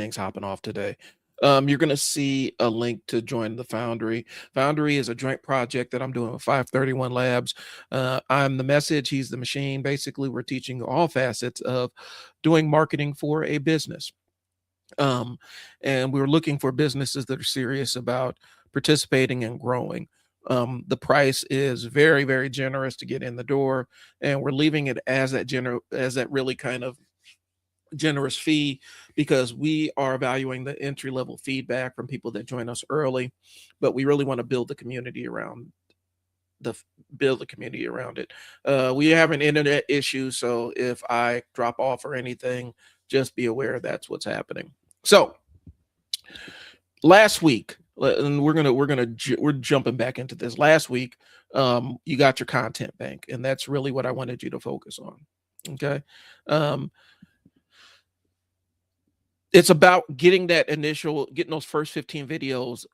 things hopping off today. You're going to see a link to join the Foundry. Foundry is a joint project that I'm doing with 531 Labs. I'm the message, he's the machine. Basically, we're teaching all facets of doing marketing for a business. Um, and we're looking for businesses that are serious about participating and growing. The price is very, very generous to get in the door, and we're leaving it as that really kind of generous fee because we are valuing the entry level feedback from people that join us early, but we really want to the build the community around it. We have an internet issue, so if I drop off or anything, just be aware that's what's happening. So last week, and we're jumping back into this. Last week, you got your content bank, and that's really what I wanted you to focus on. Okay. Um, it's about getting those first 15 videos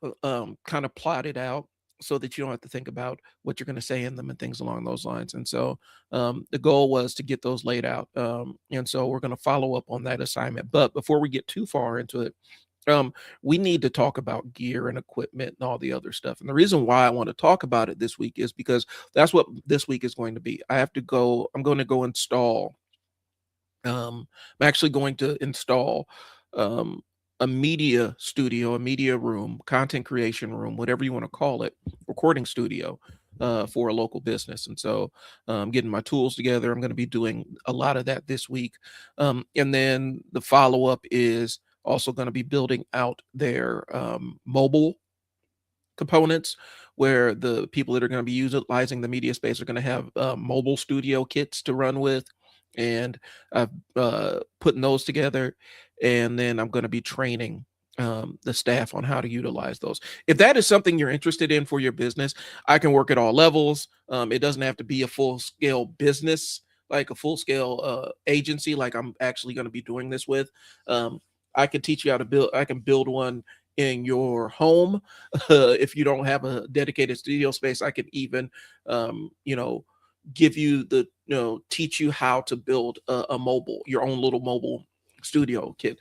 kind of plotted out so that you don't have to think about what you're going to say in them and things along those lines. And so the goal was to get those laid out. And so we're going to follow up on that assignment. But before we get too far into it, we need to talk about gear and equipment and all the other stuff. And the reason why I want to talk about it this week is because that's what this week is going to be. I'm going to go install. I'm actually going to install um, a media studio, a media room, content creation room, whatever you want to call it, recording studio for a local business. And so getting my tools together, I'm going to be doing a lot of that this week. And then the follow up is also going to be building out their mobile components where the people that are going to be utilizing the media space are going to have mobile studio kits to run with, and I've putting those together, and then I'm going to be training the staff on how to utilize those. If that is something you're interested in for your business, I can work at all levels. It doesn't have to be a full scale business, like a full scale agency, like I'm actually going to be doing this with. I can teach you how to build. I can build one in your home. If you don't have a dedicated studio space, I can even, give you teach you how to build your own little mobile studio kit.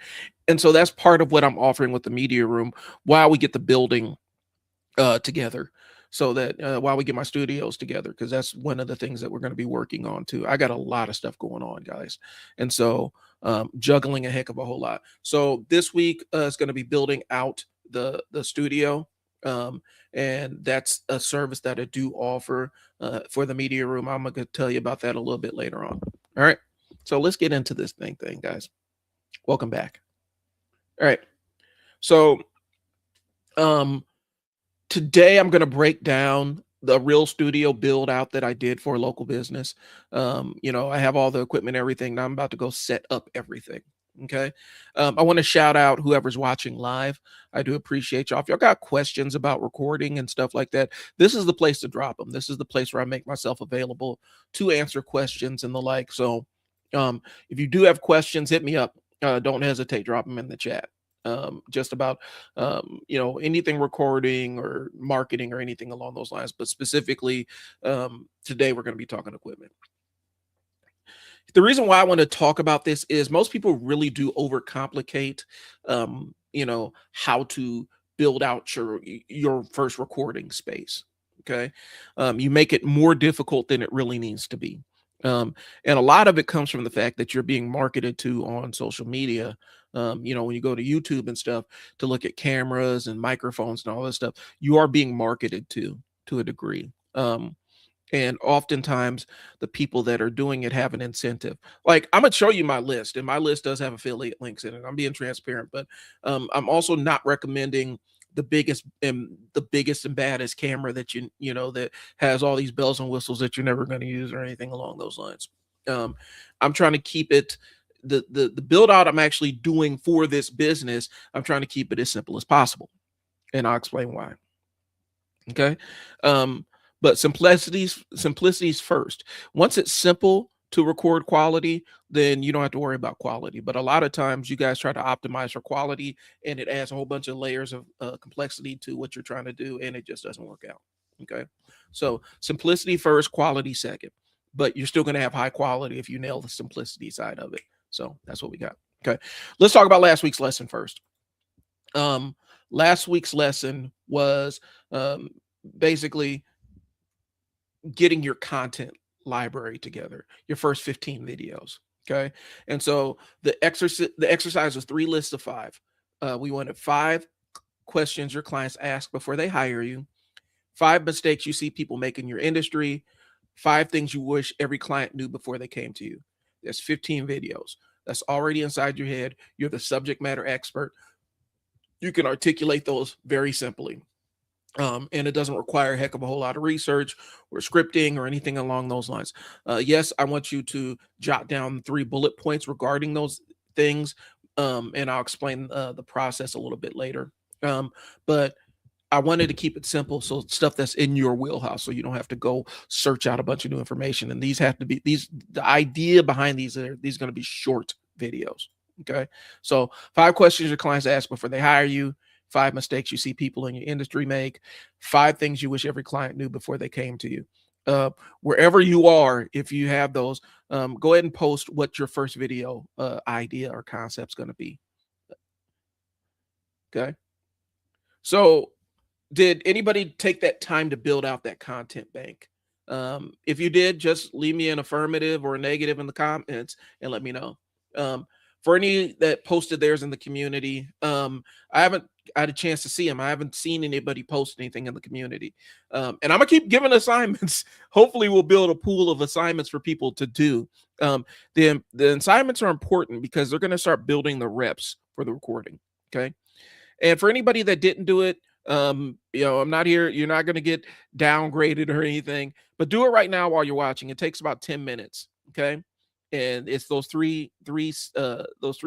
And so that's part of what I'm offering with the media room while we get the building together, so that while we get my studios together, because that's one of the things that we're going to be working on too. I got a lot of stuff going on, guys, and so juggling a heck of a whole lot. So this week is going to be building out the studio, um, and that's a service that I do offer for the media room. I'm going to tell you about that a little bit later on. All right, so let's get into this thing, guys. Welcome back. All right, so um, today I'm going to break down the real studio build out that I did for a local business. I have all the equipment, everything. Now I'm about to go set up everything. Okay. I want to shout out whoever's watching live. I do appreciate y'all. If y'all got questions about recording and stuff like that, this is the place to drop them. This is the place where I make myself available to answer questions and the like. So if you do have questions, hit me up. Don't hesitate, drop them in the chat. Just about anything recording or marketing or anything along those lines, but specifically today we're going to be talking equipment. The reason why I want to talk about this is most people really do overcomplicate how to build out your first recording space. Okay. You make it more difficult than it really needs to be. And a lot of it comes from the fact that you're being marketed to on social media. When you go to YouTube and stuff to look at cameras and microphones and all this stuff, you are being marketed to a degree. And oftentimes the people that are doing it have an incentive. Like, I'm going to show you my list, and my list does have affiliate links in it. I'm being transparent, but I'm also not recommending the biggest and baddest camera that that has all these bells and whistles that you're never going to use or anything along those lines. I'm trying to keep it the build out I'm actually doing for this business. I'm trying to keep it as simple as possible, and I'll explain why. Okay. But simplicity's first. Once it's simple to record quality, then you don't have to worry about quality. But a lot of times you guys try to optimize for quality, and it adds a whole bunch of layers of complexity to what you're trying to do, and it just doesn't work out. Okay. So simplicity first, quality second. But you're still going to have high quality if you nail the simplicity side of it. So that's what we got. Okay. Let's talk about last week's lesson first. Um, Last week's lesson was um, basically getting your content library together, your first 15 videos. Okay. And so the exercise was 3 lists of 5. We wanted 5 questions your clients ask before they hire you, 5 mistakes you see people make in your industry, 5 things you wish every client knew before they came to you. There's 15 videos. That's already inside your head. You're the subject matter expert. You can articulate those very simply. And it doesn't require a heck of a whole lot of research or scripting or anything along those lines. Yes, I want you to jot down 3 bullet points regarding those things, and I'll explain the process a little bit later. But I wanted to keep it simple, so stuff that's in your wheelhouse, so you don't have to go search out a bunch of new information. And these have to be these. The idea behind these are these going to be short videos. Okay, so 5 questions your clients ask before they hire you, 5 mistakes you see people in your industry make, 5 things you wish every client knew before they came to you. Wherever you are, if you have those, go ahead and post what your first video idea or concept's going to be. Okay, so did anybody take that time to build out that content bank? If you did, just leave me an affirmative or a negative in the comments and let me know. For any that posted theirs in the community, I haven't had a chance to see them. I haven't seen anybody post anything in the community. And I'm gonna keep giving assignments. Hopefully, we'll build a pool of assignments for people to do. The assignments are important because they're gonna start building the reps for the recording. Okay. And for anybody that didn't do it, I'm not here. You're not going to get downgraded or anything, but do it right now while you're watching. It takes about 10 minutes. Okay. And it's those three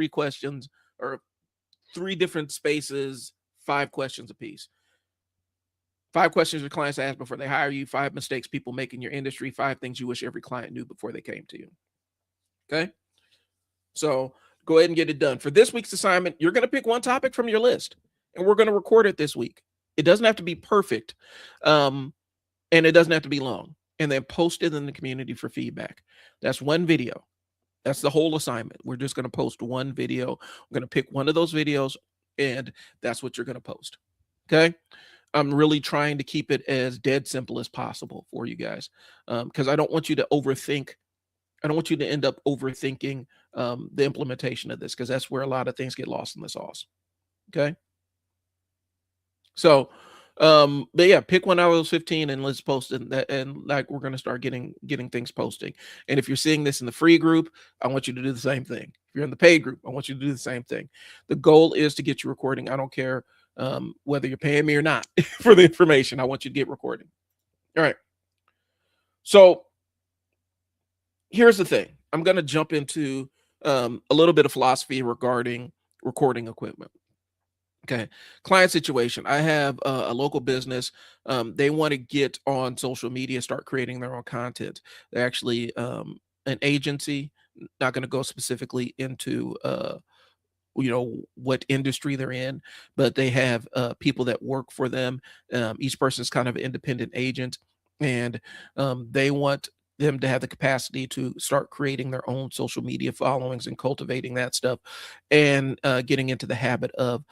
questions or 3 different spaces, 5 questions apiece. 5 questions your clients ask before they hire you, 5 mistakes people make in your industry, 5 things you wish every client knew before they came to you. Okay. So go ahead and get it done. For this week's assignment, you're going to pick one topic from your list and we're going to record it this week. It doesn't have to be perfect, and it doesn't have to be long. And then post it in the community for feedback. That's one video. That's the whole assignment. We're just going to post one video. We're going to pick one of those videos, and that's what you're going to post. Okay. I'm really trying to keep it as dead simple as possible for you guys, because I don't want you to overthink. I don't want you to end up overthinking the implementation of this, because that's where a lot of things get lost in the sauce. Okay. So, but yeah, pick one out of those 15 and let's post it. And like we're gonna start getting things posting. And if you're seeing this in the free group, I want you to do the same thing. If you're in the paid group, I want you to do the same thing. The goal is to get you recording. I don't care whether you're paying me or not for the information. I want you to get recording. All right. So here's the thing. I'm gonna jump into a little bit of philosophy regarding recording equipment. Okay. Client situation. I have a local business. They want to get on social media, start creating their own content. They're actually an agency, not going to go specifically into what industry they're in, but they have people that work for them. Each person is kind of an independent agent, and they want them to have the capacity to start creating their own social media followings and cultivating that stuff, and getting into the habit of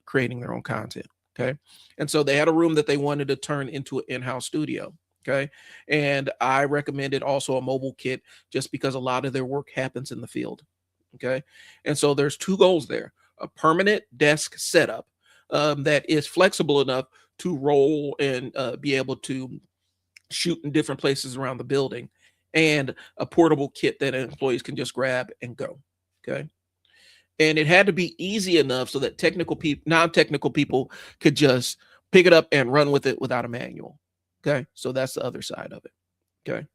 creating their own content. Okay. And so they had a room that they wanted to turn into an in-house studio. Okay. And I recommended also a mobile kit, just because a lot of their work happens in the field. Okay. And so there's 2 goals there: a permanent desk setup that is flexible enough to roll and be able to shoot in different places around the building, and a portable kit that employees can just grab and go. Okay. And it had to be easy enough so that non-technical people could just pick it up and run with it without a manual. Okay. So that's the other side of it. Okay.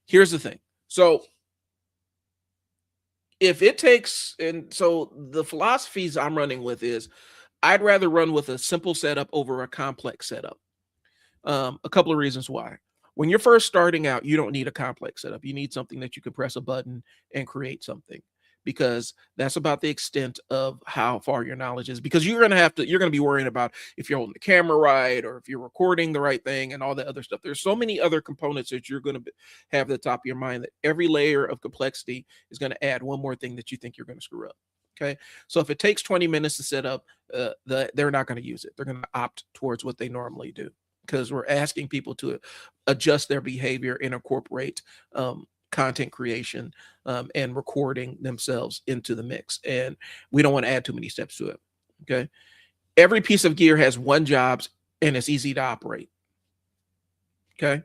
Here's the thing. So if it takes, and so the philosophies I'm running with is I'd rather run with a simple setup over a complex setup. A couple of reasons why. When you're first starting out, you don't need a complex setup. You need something that you can press a button and create something. because that's about the extent of how far your knowledge is. Because you're going to be worrying about if you're holding the camera right, or if you're recording the right thing, and all that other stuff. There's so many other components that you're going to have at the top of your mind, that every layer of complexity is going to add one more thing that you think you're going to screw up. Okay. So if it takes 20 minutes to set up, they're not going to use it. They're going to opt towards what they normally do, because we're asking people to adjust their behavior and incorporate content creation and recording themselves into the mix. And we don't want to add too many steps to it. Okay. Every piece of gear has one job, and it's easy to operate. Okay.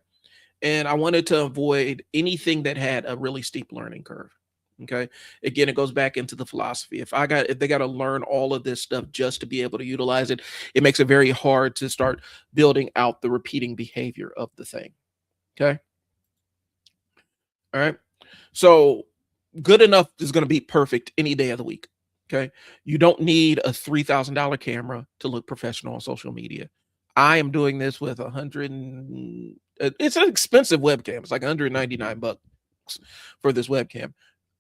And I wanted to avoid anything that had a really steep learning curve. Okay. Again, it goes back into the philosophy. If they got to learn all of this stuff just to be able to utilize it, it makes it very hard to start building out the repeating behavior of the thing. Okay. All right. So good enough is going to be perfect any day of the week. Okay. You don't need a $3,000 camera to look professional on social media. I am doing this with it's an expensive webcam. It's like $199 for this webcam.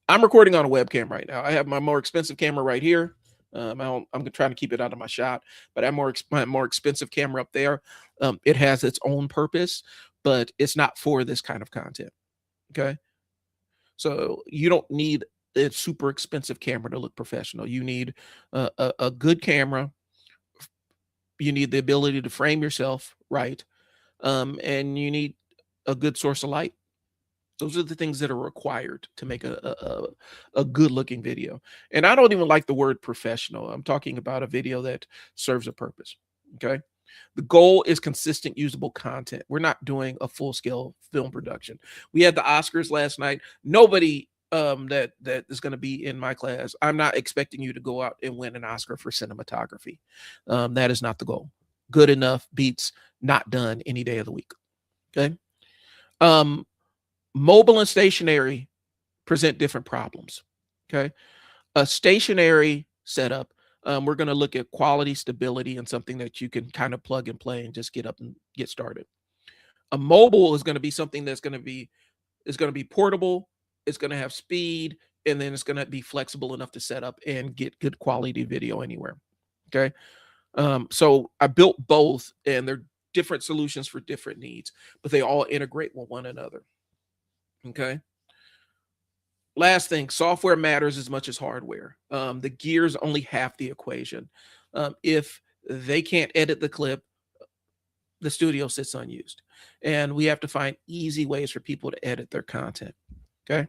I'm recording on a webcam right now. I have my more expensive camera right here. I'm trying to keep it out of my shot, but I have my more expensive camera up there. It has its own purpose, but it's not for this kind of content. Okay. So you don't need a super expensive camera to look professional. You need a good camera. You need the ability to frame yourself right. And you need a good source of light. Those are the things that are required to make a good looking video. And I don't even like the word professional. I'm talking about a video that serves a purpose. Okay. The goal is consistent, usable content. We're not doing a full scale film production. We had the Oscars last night. Nobody that is going to be in my class, I'm not expecting you to go out and win an Oscar for cinematography. That is not the goal. Good enough beats not done any day of the week. Okay. Mobile and stationary present different problems. Okay. A stationary setup, we're going to look at quality, stability, and something that you can kind of plug and play and just get up and get started. A mobile is going to be something that's going to be portable. It's going to have speed, and then it's going to be flexible enough to set up and get good quality video anywhere. Okay. So I built both, and they're different solutions for different needs, but they all integrate with one another. Okay. Last thing, software matters as much as hardware. The gear's only half the equation. If they can't edit the clip, the studio sits unused. And we have to find easy ways for people to edit their content. Okay.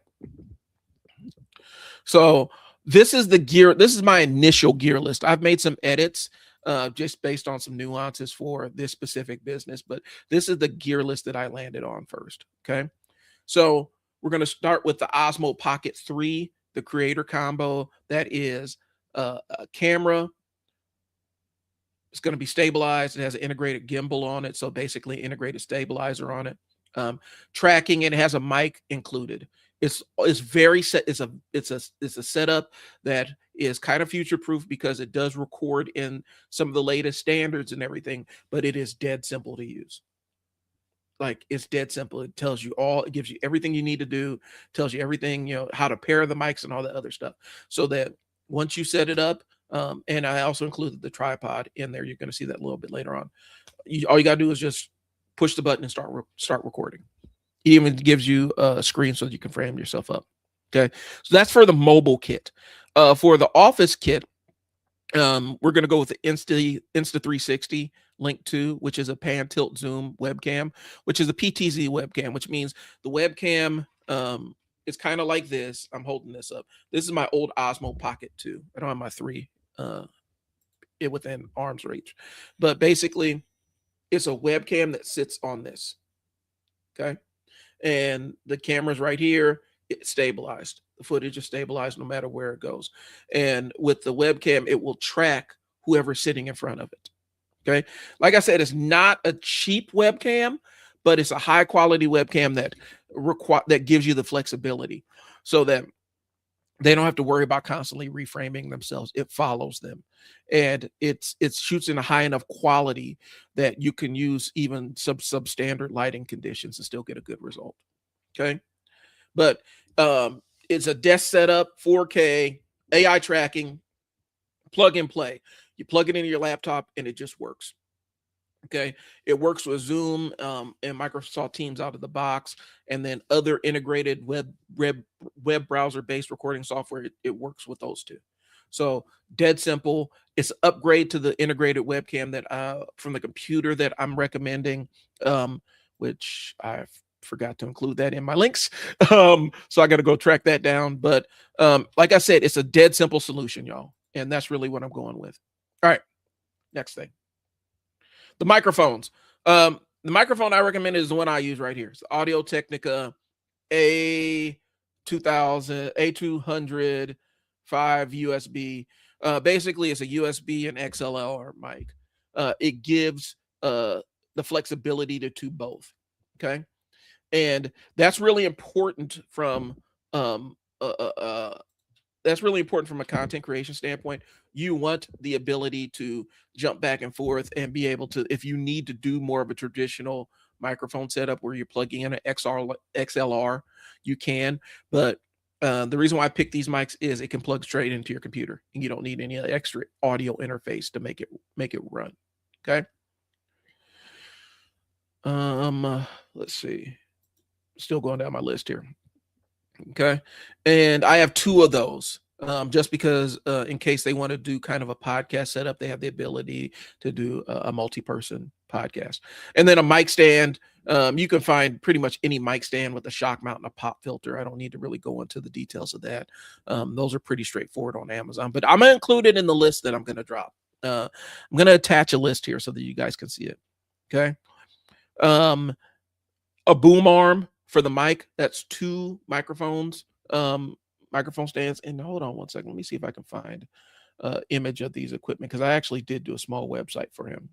So this is the gear. This is my initial gear list. I've made some edits just based on some nuances for this specific business, but this is the gear list that I landed on first. Okay. So we're going to start with the Osmo Pocket 3, the creator combo. That is a camera. It's going to be stabilized. It has an integrated gimbal on it. So basically integrated stabilizer on it. Tracking, and it has a mic included. It's very set. It's a setup that is kind of future proof because it does record in some of the latest standards and everything, but it is dead simple to use. Like, it's dead simple. It tells you it gives you everything you need to do, tells you everything, how to pair the mics and all that other stuff. So that once you set it up, and I also included the tripod in there. You're going to see that a little bit later on. All you got to do is just push the button and start recording. It even gives you a screen so that you can frame yourself up. Okay. So that's for the mobile kit. For the office kit, we're going to go with the Insta360 Link 2, which is a pan tilt zoom webcam, which is a PTZ webcam, which means the webcam is kind of like this. I'm holding this up. This is my old Osmo Pocket 2. I don't have my 3 within arm's reach, but basically it's a webcam that sits on this. Okay. And the camera's right here. It's stabilized. The footage is stabilized no matter where it goes. And with the webcam, it will track whoever's sitting in front of it. Okay. Like I said, it's not a cheap webcam, but it's a high quality webcam that gives you the flexibility so that they don't have to worry about constantly reframing themselves. It follows them, and it shoots in a high enough quality that you can use even substandard lighting conditions and still get a good result. Okay. But It's a desk setup, 4K, AI tracking, plug and play. You plug it into your laptop and it just works. Okay, it works with Zoom and Microsoft Teams out of the box, and then other integrated web browser based recording software. It works with those two. So dead simple. It's an upgrade to the integrated webcam that from the computer that I'm recommending, which I forgot to include that in my links. So I got to go track that down. But like I said, it's a dead simple solution, y'all, and that's really what I'm going with. All right, next thing. The microphones. The microphone I recommend is the one I use right here. It's Audio Technica A2000 A200 5 USB. Basically, it's a USB and XLR mic. It gives the flexibility to both. Okay, and that's really important from um, uh, uh, uh, that's really important from a content creation standpoint. You want the ability to jump back and forth and be able to, if you need to do more of a traditional microphone setup where you're plugging in an XLR, you can. But the reason why I picked these mics is it can plug straight into your computer, and you don't need any extra audio interface to make it run. Okay. Let's see. Still going down my list here. Okay. And I have two of those just because in case they want to do kind of a podcast setup, they have the ability to do a multi-person podcast. And then a mic stand. You can find pretty much any mic stand with a shock mount and a pop filter. I don't need to really go into the details of that. Those are pretty straightforward on Amazon, but I'm going to include it in the list that I'm going to drop. I'm going to attach a list here so that you guys can see it. Okay. A boom arm for the mic. That's two microphones, microphone stands. And hold on one second. Let me see if I can find an image of these equipment, because I actually did do a small website for him.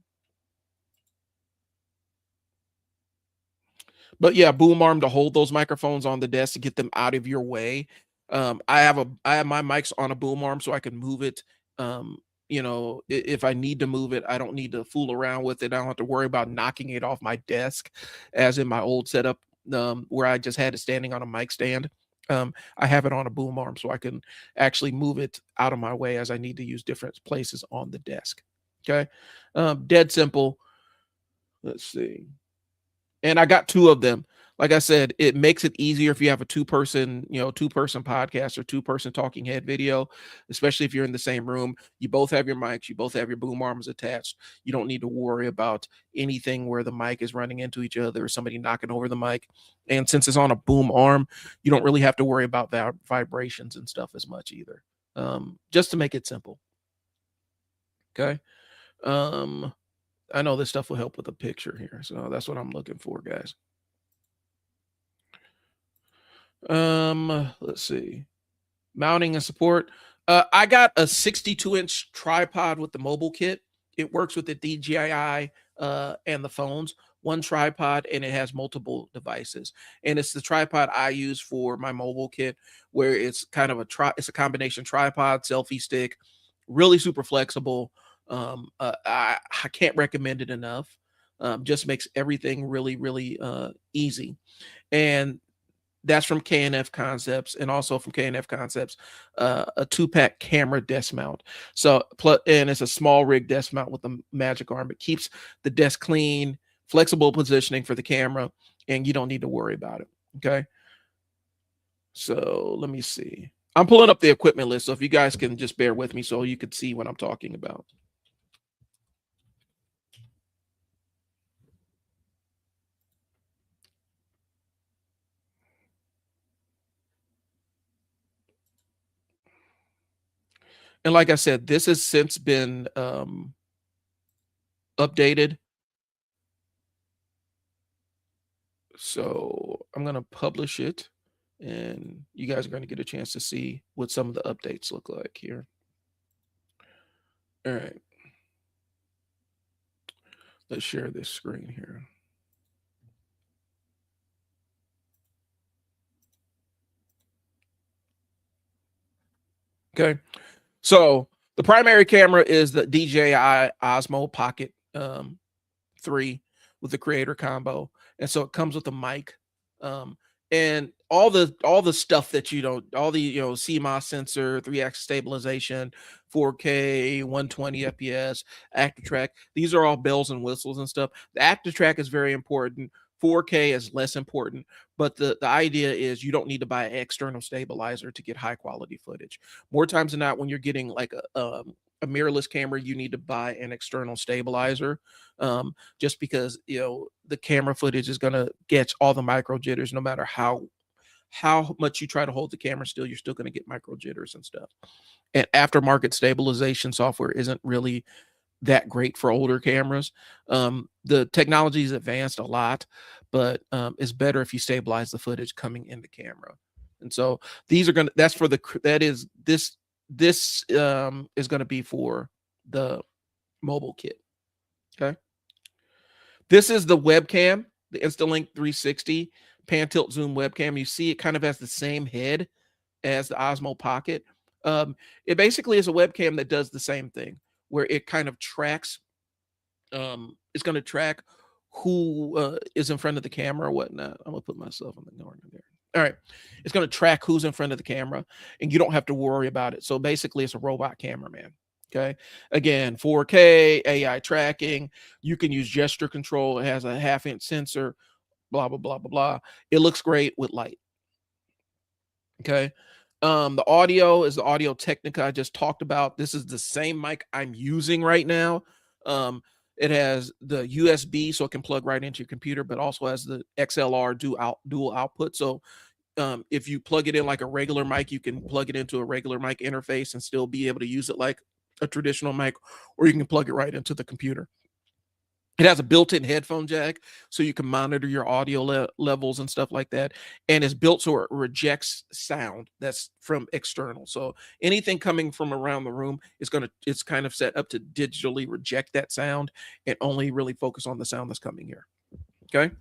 But yeah, boom arm to hold those microphones on the desk to get them out of your way. I have my mics on a boom arm so I can move it. If I need to move it, I don't need to fool around with it. I don't have to worry about knocking it off my desk, as in my old setup, where I just had it standing on a mic stand. I have it on a boom arm so I can actually move it out of my way as I need to use different places on the desk. Okay. Dead simple. Let's see. And I got two of them. Like I said, it makes it easier if you have a two-person podcast or two-person talking head video, especially if you're in the same room. You both have your mics, you both have your boom arms attached. You don't need to worry about anything where the mic is running into each other or somebody knocking over the mic. And since it's on a boom arm, you don't really have to worry about vibrations and stuff as much either. Just to make it simple. Okay. I know this stuff will help with the picture here, so that's what I'm looking for, guys. Let's see. Mounting and support. I got a 62-inch tripod with the mobile kit. It works with the DJI and the phones. One tripod, and it has multiple devices. And it's the tripod I use for my mobile kit, where it's kind of it's a combination tripod, selfie stick, really super flexible. I can't recommend it enough. Just makes everything really, really easy. And that's from K&F Concepts, and also from K&F Concepts, a 2-pack camera desk mount. So, and it's a small rig desk mount with a magic arm. It keeps the desk clean, flexible positioning for the camera, and you don't need to worry about it. Okay. So let me see. I'm pulling up the equipment list, so if you guys can just bear with me so you could see what I'm talking about. And like I said, this has since been updated. So I'm going to publish it, and you guys are going to get a chance to see what some of the updates look like here. All right. Let's share this screen here. Okay. So the primary camera is the DJI Osmo Pocket 3 with the creator combo. And so it comes with a mic. And all the stuff that you don't, all the, CMOS sensor, 3-axis stabilization, 4K, 120 FPS, active track. These are all bells and whistles and stuff. The active track is very important. 4K is less important, but the idea is you don't need to buy an external stabilizer to get high quality footage. More times than not, when you're getting like a mirrorless camera, you need to buy an external stabilizer, just because the camera footage is going to get all the micro jitters no matter how much you try to hold the camera still, you're still going to get micro jitters and stuff. And aftermarket stabilization software isn't really that great for older cameras. The technology is advanced a lot, but it's better if you stabilize the footage coming in the camera. And so these are that's for that is this is going to be for the mobile kit. Okay. This is the webcam, the Instalink 360 pan tilt zoom webcam. You see it kind of has the same head as the Osmo Pocket. It basically is a webcam that does the same thing, where it kind of tracks. It's going to track who is in front of the camera or whatnot. I'm gonna put myself in the corner there. All right, it's going to track who's in front of the camera, and you don't have to worry about it. So basically, it's a robot cameraman. Okay. Again, 4K AI tracking. You can use gesture control. It has a 1/2-inch sensor. Blah blah blah blah blah. It looks great with light. Okay. The audio is the Audio Technica I just talked about. This is the same mic I'm using right now. It has the USB, so it can plug right into your computer, but also has the XLR dual output. So if you plug it in like a regular mic, you can plug it into a regular mic interface and still be able to use it like a traditional mic, or you can plug it right into the computer. It has a built-in headphone jack, so you can monitor your audio levels and stuff like that. And it's built so it rejects sound that's from external. So anything coming from around the room it's kind of set up to digitally reject that sound and only really focus on the sound that's coming here. Okay.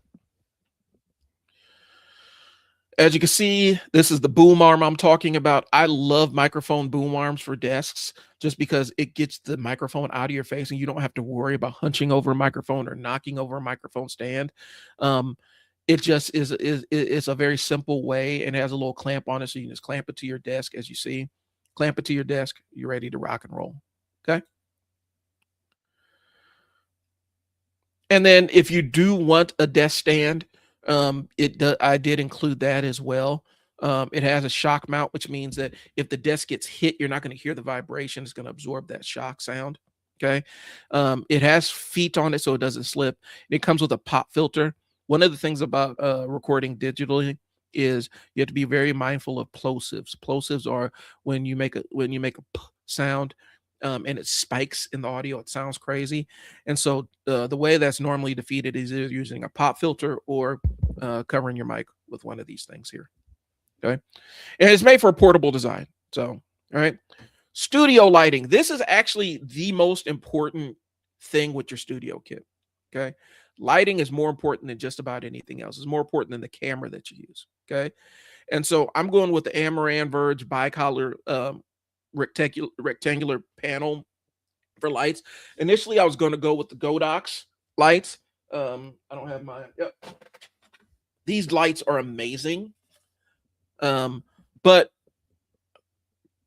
As you can see, this is the boom arm I'm talking about. I love microphone boom arms for desks just because it gets the microphone out of your face and you don't have to worry about hunching over a microphone or knocking over a microphone stand. It just is a very simple way, and it has a little clamp on it, so you can just clamp it to your desk. As you see, clamp it to your desk, you're ready to rock and roll. Okay. And then if you do want a desk stand, I did include that as well. It has a shock mount, which means that if the desk gets hit, you're not going to hear the vibration. It's going to absorb that shock sound. Okay. It has feet on it so it doesn't slip. It comes with a pop filter. One of the things about recording digitally is you have to be very mindful of plosives. Plosives are when you make a p sound, and it spikes in the audio. It sounds crazy. And so the way that's normally defeated is either using a pop filter or covering your mic with one of these things here. Okay. And it's made for a portable design. So, all right. Studio lighting. This is actually the most important thing with your studio kit. Okay. Lighting is more important than just about anything else. It's more important than the camera that you use. Okay. And so I'm going with the Amaran Verge bicolor rectangular panel for lights. Initially, I was going to go with the Godox lights. I don't have mine. Yep. These lights are amazing. But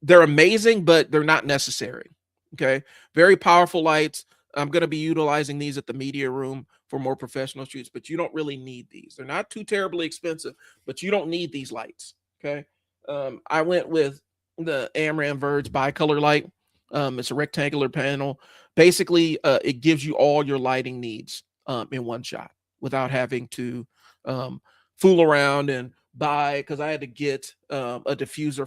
they're amazing, but they're not necessary. Okay. Very powerful lights. I'm going to be utilizing these at the media room for more professional shoots, but you don't really need these. They're not too terribly expensive, but you don't need these lights. Okay. I went with the Amaran Verge bicolor light. It's a rectangular panel. Basically, it gives you all your lighting needs in one shot without having to fool around and buy, because I had to get a diffuser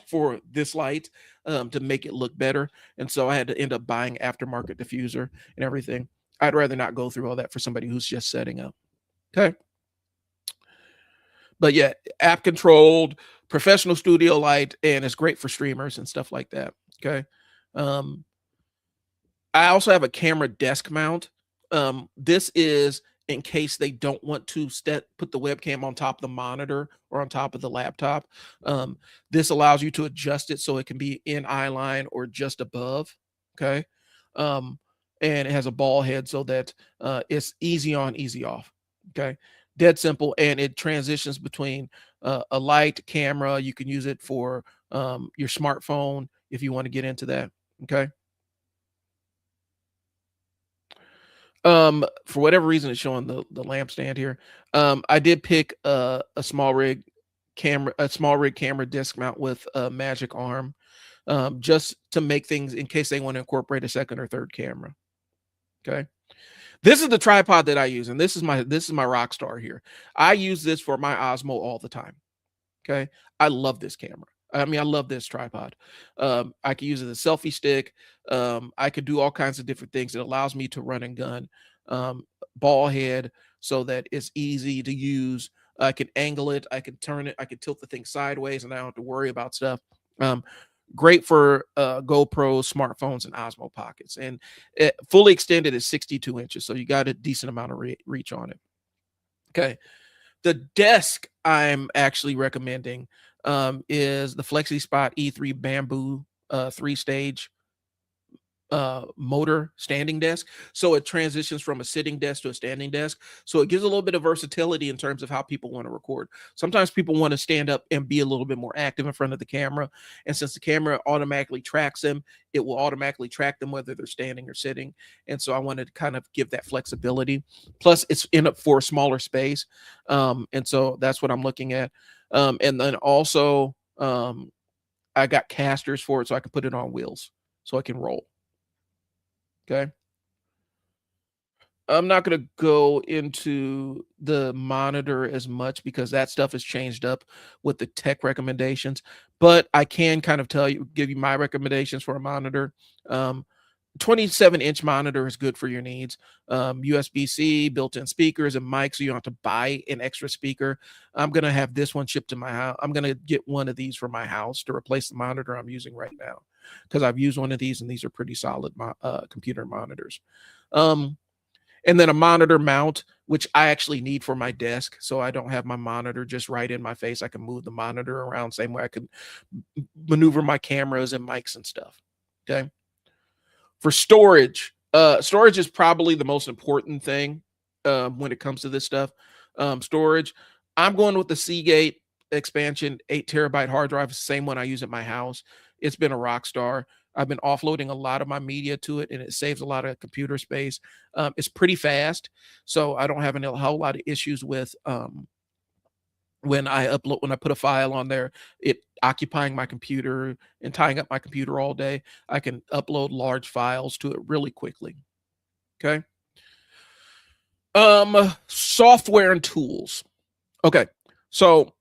for this light to make it look better. And so I had to end up buying aftermarket diffuser and everything. I'd rather not go through all that for somebody who's just setting up. Okay. But yeah, app controlled, professional studio light, and it's great for streamers and stuff like that. Okay. Um, I also have a camera desk mount. This is in case they don't want to put the webcam on top of the monitor or on top of the laptop. This allows you to adjust it so it can be in eye line or just above. Okay. And it has a ball head so that it's easy on, easy off. Okay. Dead simple, and it transitions between a light, camera. You can use it for your smartphone if you want to get into that. Okay. For whatever reason, it's showing the lampstand here. I did pick a small rig camera disc mount with a magic arm, just to make things in case they want to incorporate a second or third camera. Okay. This is the tripod that I use, and this is my rock star here. I use this for my Osmo all the time. Okay. I love this camera. I mean, I love this tripod. I can use it as a selfie stick. I could do all kinds of different things. It allows me to run and gun, um, ball head, so that it's easy to use. I can angle it. I can turn it. I can tilt the thing sideways, and I don't have to worry about stuff. Um, Great for GoPros, smartphones, and Osmo pockets. And fully extended is 62 inches, so you got a decent amount of reach on it. Okay. The desk I'm actually recommending is the FlexiSpot E3 Bamboo 3-stage motor standing desk. So it transitions from a sitting desk to a standing desk. So it gives a little bit of versatility in terms of how people want to record. Sometimes people want to stand up and be a little bit more active in front of the camera. And since the camera automatically tracks them, it will automatically track them whether they're standing or sitting. And so I wanted to kind of give that flexibility. Plus, it's in up for a smaller space. And so that's what I'm looking at. And then also, I got casters for it so I can put it on wheels so I can roll. Okay. I'm not going to go into the monitor as much because that stuff has changed up with the tech recommendations, but I can kind of give you my recommendations for a monitor. 27-inch monitor is good for your needs. USB-C, built-in speakers, and mics, so you don't have to buy an extra speaker. I'm going to have this one shipped to my house. I'm going to get one of these for my house to replace the monitor I'm using right now, because I've used one of these, and these are pretty solid computer monitors. Um, and then a monitor mount, which I actually need for my desk, so I don't have my monitor just right in my face. I can move the monitor around, same way I can maneuver my cameras and mics and stuff. Okay. For storage, storage is probably the most important thing when it comes to this stuff. Storage, I'm going with the Seagate expansion 8 terabyte hard drive, same one I use at my house. It's been a rock star. I've been offloading a lot of my media to it, and it saves a lot of computer space. It's pretty fast, so I don't have a whole lot of issues with when I put a file on there, it occupying my computer and tying up my computer all day. I can upload large files to it really quickly. Okay. Software and tools. Okay. So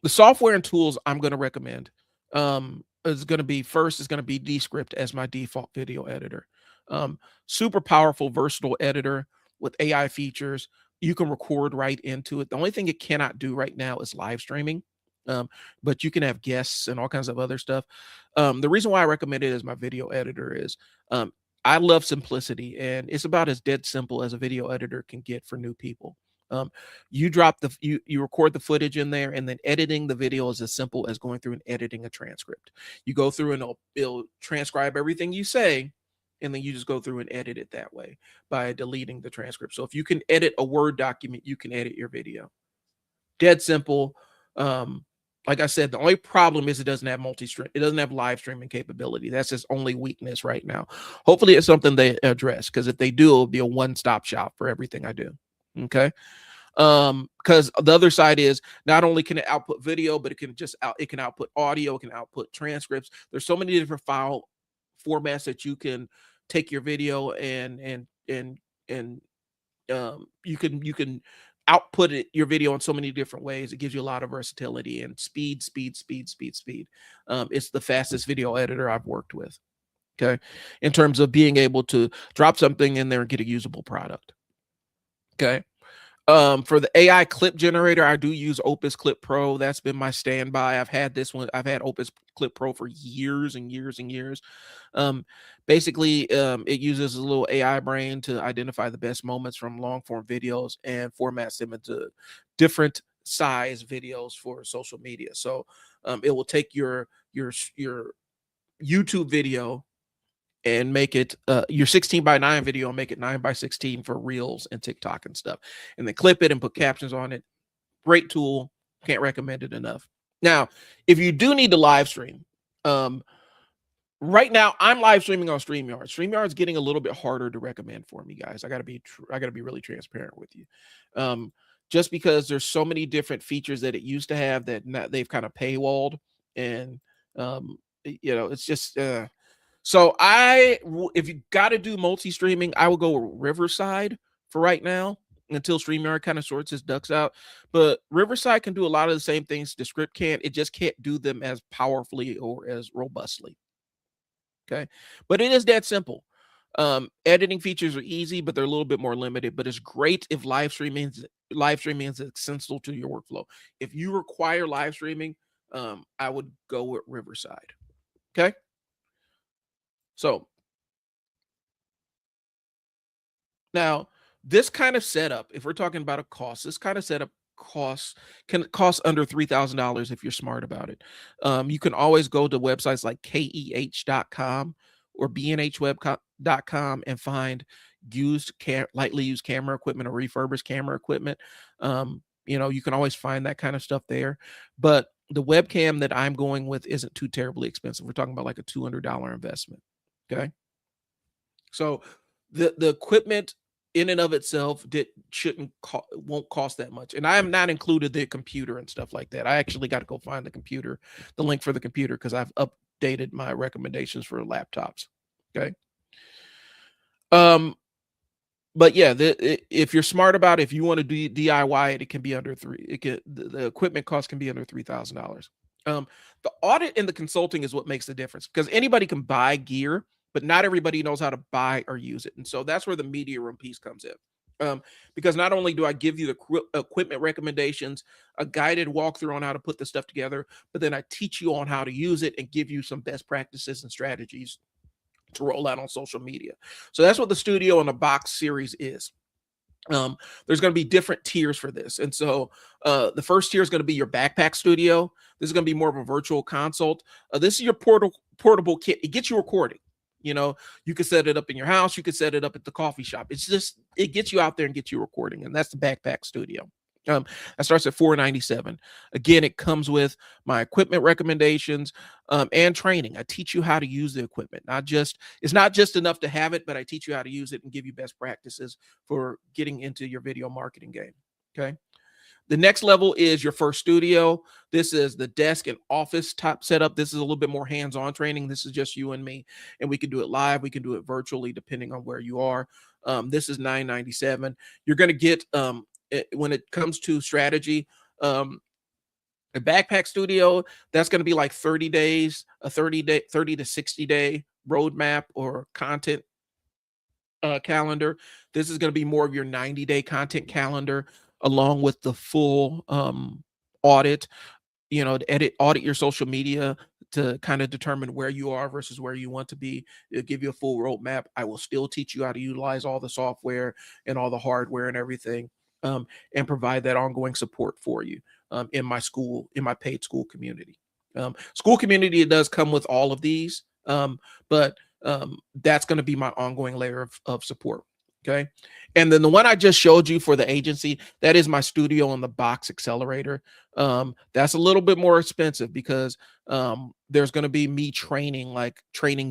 the software and tools I'm going to recommend is going to be Descript as my default video editor. Super powerful, versatile editor with AI features. You can record right into it. The only thing it cannot do right now is live streaming, um, but you can have guests and all kinds of other stuff. The reason why I recommend it as my video editor is um, I love simplicity, and it's about as dead simple as a video editor can get for new people. Um, you record the footage in there, and then editing the video is as simple as going through and editing a transcript. You go through and it'll transcribe everything you say, and then you just go through and edit it that way by deleting the transcript. So if you can edit a Word document, you can edit your video. Dead simple. Um, like I said, the only problem is it doesn't have multi-stream. It doesn't have live streaming capability. That's its only weakness right now. Hopefully, it's something they address, because if they do, it'll be a one-stop shop for everything I do. Okay. Because the other side is not only can it output video, but it can output audio, it can output transcripts. There's so many different file formats that you can take your video and you can output your video in so many different ways. It gives you a lot of versatility and speed. It's the fastest video editor I've worked with. Okay. In terms of being able to drop something in there and get a usable product. Okay. For the AI clip generator, I do use Opus Clip Pro. That's been my standby. I've had this one. I've had Opus Clip Pro for years and years and years. Basically, it uses a little AI brain to identify the best moments from long form videos and formats them into different size videos for social media. So it will take your YouTube video and make it your 16 by 9 video and make it 9 by 16 for reels and TikTok and stuff. And then clip it and put captions on it. Great tool. Can't recommend it enough. Now, if you do need to live stream, um, right now I'm live streaming on StreamYard. StreamYard's getting a little bit harder to recommend for me, guys. I gotta be really transparent with you. Um, just because there's so many different features that it used to have that they've kind of paywalled, and it's just so if you got to do multi-streaming, I will go with Riverside for right now until StreamYard kind of sorts its ducks out. But Riverside can do a lot of the same things the script can't. It just can't do them as powerfully or as robustly. Okay. But it is that simple. Editing features are easy, but they're a little bit more limited. But it's great if live streaming is essential to your workflow. If you require live streaming, I would go with Riverside. Okay. So now, this kind of setup, if we're talking about a cost, this kind of setup can cost under $3,000 if you're smart about it. You can always go to websites like keh.com or bnhweb.com and find lightly used camera equipment or refurbished camera equipment. You can always find that kind of stuff there. But the webcam that I'm going with isn't too terribly expensive. We're talking about like a $200 investment. Okay. So the equipment in and of itself won't cost that much. And I have not included the computer and stuff like that. I actually got to go find the link for the computer, because I've updated my recommendations for laptops. Okay. But yeah, if you're smart about it, if you want to do DIY it, it can be under the equipment cost can be under $3,000. The audit and the consulting is what makes the difference, because anybody can buy gear, but not everybody knows how to buy or use it. And so that's where the media room piece comes in. Because not only do I give you the equipment recommendations, a guided walkthrough on how to put the stuff together, but then I teach you on how to use it and give you some best practices and strategies to roll out on social media. So that's what the Studio in a Box series is. There's going to be different tiers for this. And so the first tier is going to be your backpack studio. This is going to be more of a virtual consult. This is your portable kit. It gets you recording. You could set it up in your house. You could set it up at the coffee shop. It gets you out there and gets you recording. And that's the backpack studio. That starts at $497. Again, it comes with my equipment recommendations and training. I teach you how to use the equipment. It's not just enough to have it, but I teach you how to use it and give you best practices for getting into your video marketing game. Okay. The next level is your first studio. This is the desk and office type setup. This is a little bit more hands-on training. This is just you and me, and we can do it live. We can do it virtually, depending on where you are. This is $997. You're going to get when it comes to strategy, a backpack studio, that's going to be like 30 days, a 30 to 60 day roadmap or content calendar. This is going to be more of your 90-day content calendar, along with the full audit, to audit your social media to kind of determine where you are versus where you want to be. It'll give you a full roadmap. I will still teach you how to utilize all the software and all the hardware and everything, and provide that ongoing support for you in my paid school community. School community, it does come with all of these, but that's going to be my ongoing layer of support. Okay. And then the one I just showed you for the agency, that is my Studio in the Box accelerator. That's a little bit more expensive because there's going to be me training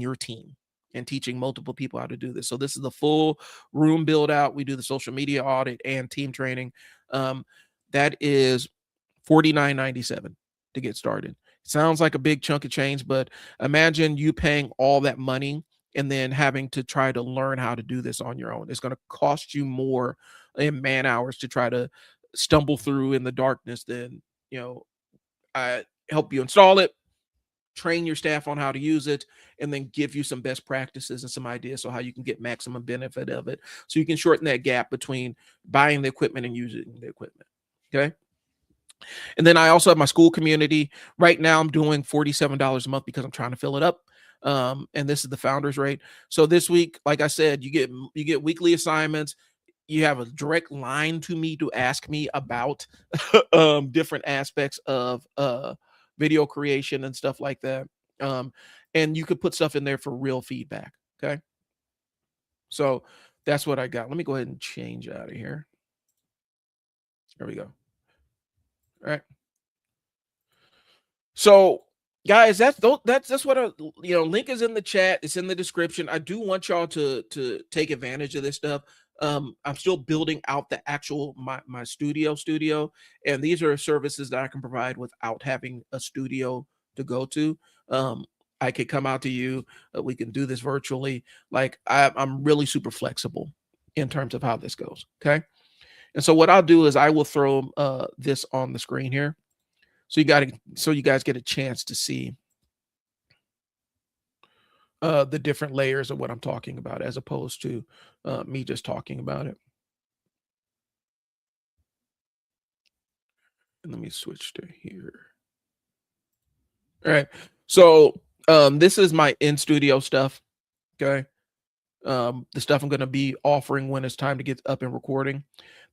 your team and teaching multiple people how to do this. So this is the full room build out. We do the social media audit and team training. That is $49.97 to get started. Sounds like a big chunk of change, but imagine you paying all that money and then having to try to learn how to do this on your own. It's going to cost you more in man hours to try to stumble through in the darkness than, I help you install it, train your staff on how to use it, and then give you some best practices and some ideas so how you can get maximum benefit of it. So you can shorten that gap between buying the equipment and using the equipment. Okay. And then I also have my school community. Right now I'm doing $47 a month because I'm trying to fill it up. And this is the founders rate. So this week, like I said, you get weekly assignments. You have a direct line to me to ask me about different aspects of video creation and stuff like that. And you could put stuff in there for real feedback. Okay. So that's what I got. Let me go ahead and change out of here. There we go. All right. So, guys, that's what link is in the chat. It's in the description. I do want y'all to take advantage of this stuff. I'm still building out the actual my studio, and these are services that I can provide without having a studio to go to. I could come out to you. We can do this virtually. Like I'm really super flexible in terms of how this goes. Okay, and so what I'll do is I will throw this on the screen here. So you guys get a chance to see the different layers of what I'm talking about, as opposed to me just talking about it. And let me switch to here. All right. So this is my in studio stuff. Okay. The stuff I'm going to be offering when it's time to get up and recording.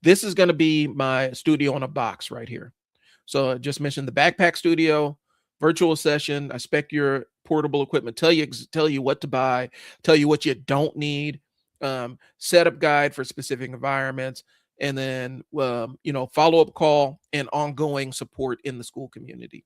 This is going to be my studio on a box right here. So I just mentioned the backpack studio, virtual session. I spec your portable equipment, tell you what to buy, tell you what you don't need, setup guide for specific environments, and then follow up call and ongoing support in the school community.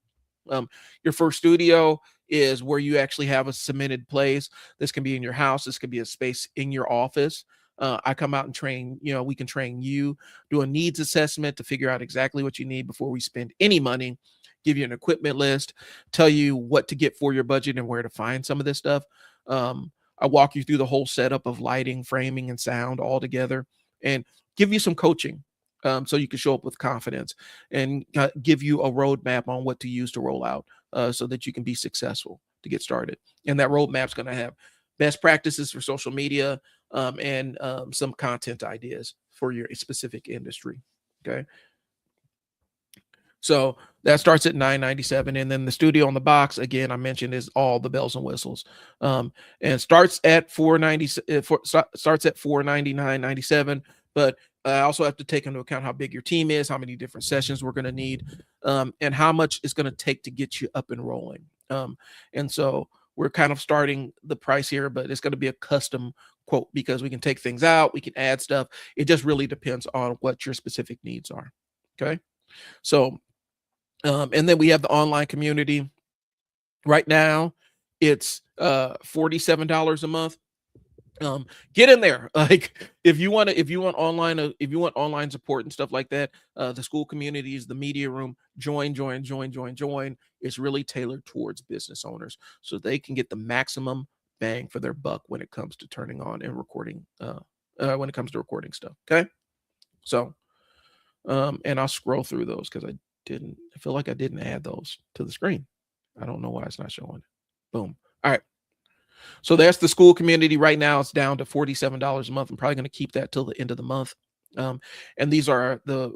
Your first studio is where you actually have a cemented place. This can be in your house. This could be a space in your office. I come out and train, we can train you, do a needs assessment to figure out exactly what you need before we spend any money, give you an equipment list, tell you what to get for your budget and where to find some of this stuff. I walk you through the whole setup of lighting, framing, and sound all together, and give you some coaching so you can show up with confidence, and give you a roadmap on what to use to roll out so that you can be successful to get started. And that roadmap is going to have best practices for social media, and some content ideas for your specific industry. Okay. So that starts at $997, and then the studio on the box, again, I mentioned, is all the bells and whistles, and starts at $499.97. But I also have to take into account how big your team is, how many different sessions we're going to need, and how much it's going to take to get you up and rolling. And so we're kind of starting the price here, but it's going to be a custom quote because we can take things out, we can add stuff. It just really depends on what your specific needs are. Okay. So and then we have the online community. Right now, it's $47 a month. Get in there. Like if you want online support and stuff like that, the school communities, the media room, join. It's really tailored towards business owners so they can get the maximum bang for their buck when it comes to turning on and recording, when it comes to recording stuff. Okay. So and I'll scroll through those because I feel like I didn't add those to the screen. I don't know why it's not showing. Boom. All right. So that's the school community. Right now it's down to $47 a month. I'm probably going to keep that till the end of the month. And these are the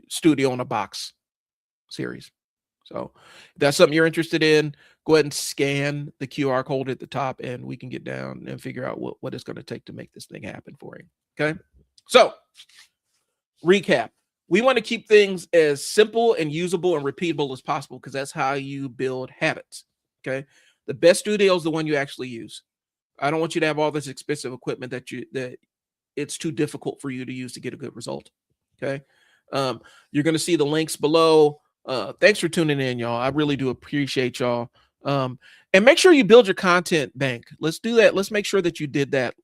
studio on a box series. So if that's something you're interested in, go ahead and scan the QR code at the top and we can get down and figure out what it's going to take to make this thing happen for you. Okay. So recap. We want to keep things as simple and usable and repeatable as possible because that's how you build habits. Okay. The best studio is the one you actually use. I don't want you to have all this expensive equipment that it's too difficult for you to use to get a good result. Okay. You're going to see the links below. Thanks for tuning in, y'all. I really do appreciate y'all. And make sure you build your content bank. Let's do that. Let's make sure that you did that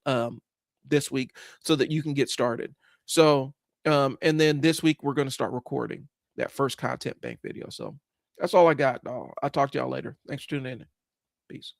this week so that you can get started. So, and then this week we're going to start recording that first content bank video. So that's all I got. I'll talk to y'all later. Thanks for tuning in. Peace.